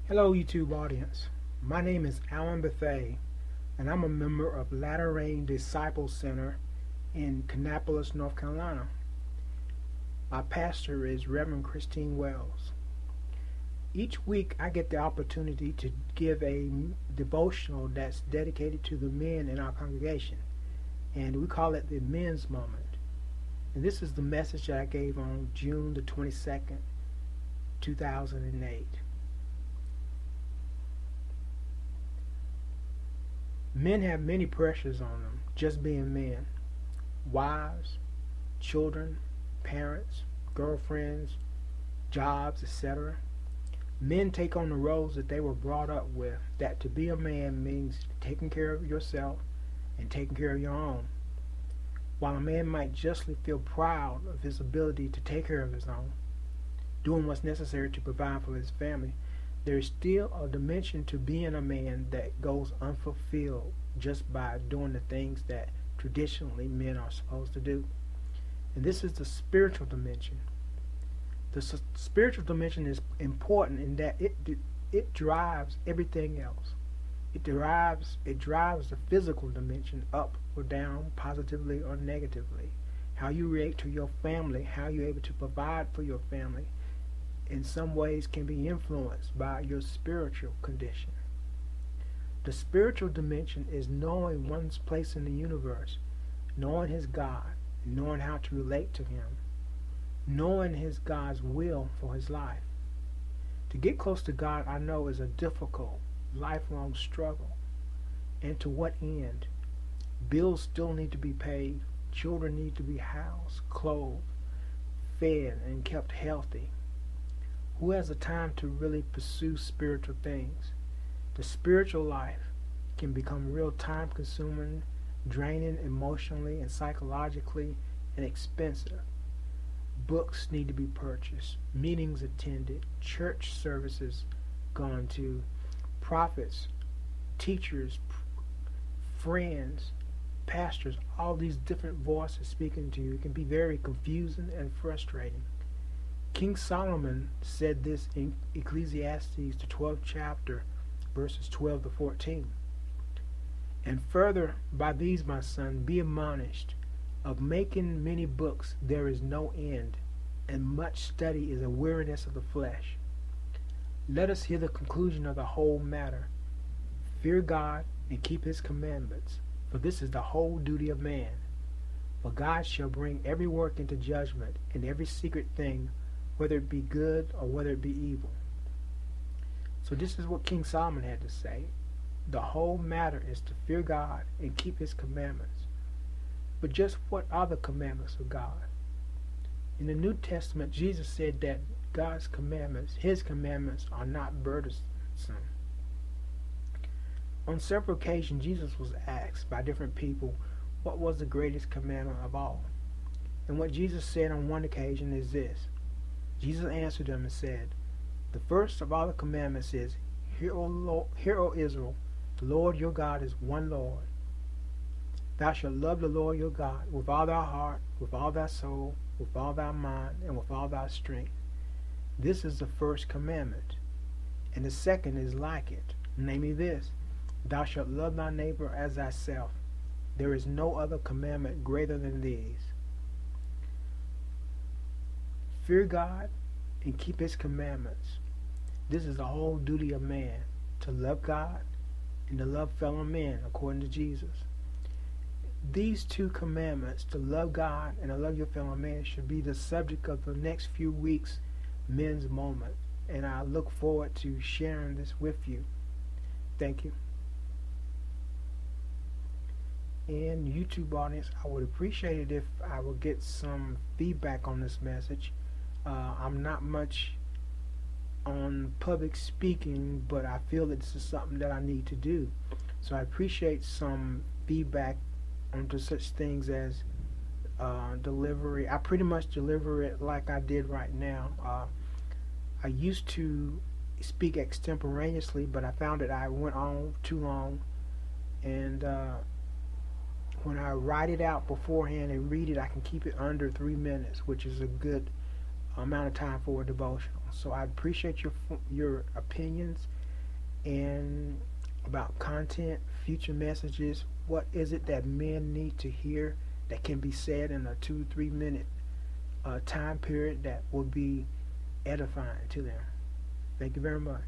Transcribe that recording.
Hello, YouTube audience. My name is Alan Bethay, and I'm a member of Latter Rain Disciple Center in Kannapolis, North Carolina. My pastor is Reverend Christine Wells. Each week I get the opportunity to give a devotional that's dedicated to the men in our congregation, and we call it the Men's Moment. And this is the message that I gave on June the 22nd, 2008. Men have many pressures on them, just being men. Wives, children, parents, girlfriends, jobs, etc. Men take on the roles that they were brought up with, that to be a man means taking care of yourself and taking care of your own. While a man might justly feel proud of his ability to take care of his own, doing what's necessary to provide for his family, there's still a dimension to being a man that goes unfulfilled just by doing the things that traditionally men are supposed to do. And this is the spiritual dimension. The spiritual dimension is important in that it drives everything else. It drives the physical dimension up or down, positively or negatively. How you relate to your family, how you're able to provide for your family, in some ways can be influenced by your spiritual condition. The spiritual dimension is knowing one's place in the universe, knowing his God, knowing how to relate to him, knowing his God's will for his life. To get close to God, I know, is a difficult, lifelong struggle. And to what end? Bills still need to be paid, children need to be housed, clothed, fed, and kept healthy. Who has the time to really pursue spiritual things? The spiritual life can become real time-consuming, draining emotionally and psychologically, and expensive. Books need to be purchased, meetings attended, church services gone to, prophets, teachers, friends, pastors, all these different voices speaking to you. It can be very confusing and frustrating. King Solomon said this in Ecclesiastes, the 12th chapter, verses 12 to 14. And further, by these, my son, be admonished, of making many books there is no end, and much study is a weariness of the flesh. Let us hear the conclusion of the whole matter. Fear God and keep his commandments, for this is the whole duty of man. For God shall bring every work into judgment, and every secret thing, whether it be good or whether it be evil. So this is what King Solomon had to say. The whole matter is to fear God and keep his commandments. But just what are the commandments of God? In the New Testament, Jesus said that God's commandments, his commandments, are not burdensome. On several occasions, Jesus was asked by different people what was the greatest commandment of all. And what Jesus said on one occasion is this. Jesus answered them and said, the first of all the commandments is, Hear, O Israel, the Lord your God is one Lord. Thou shalt love the Lord your God with all thy heart, with all thy soul, with all thy mind, and with all thy strength. This is the first commandment. And the second is like it, namely this, thou shalt love thy neighbor as thyself. There is no other commandment greater than these. Fear God and keep his commandments. This is the whole duty of man, to love God and to love fellow men according to Jesus. These two commandments, to love God and to love your fellow man, should be the subject of the next few weeks' Men's Moment. And I look forward to sharing this with you. Thank you. And YouTube audience, I would appreciate it if I would get some feedback on this message. I'm not much on public speaking, but I feel that this is something that I need to do. So I appreciate some feedback onto such things as delivery. I pretty much deliver it like I did right now. I used to speak extemporaneously, but I found that I went on too long, and when I write it out beforehand and read it, I can keep it under 3 minutes, which is a good amount of time for a devotional. So I appreciate your opinions and about content, future messages. What is it that men need to hear that can be said in a 2-3 minute time period that will be edifying to them? Thank you very much.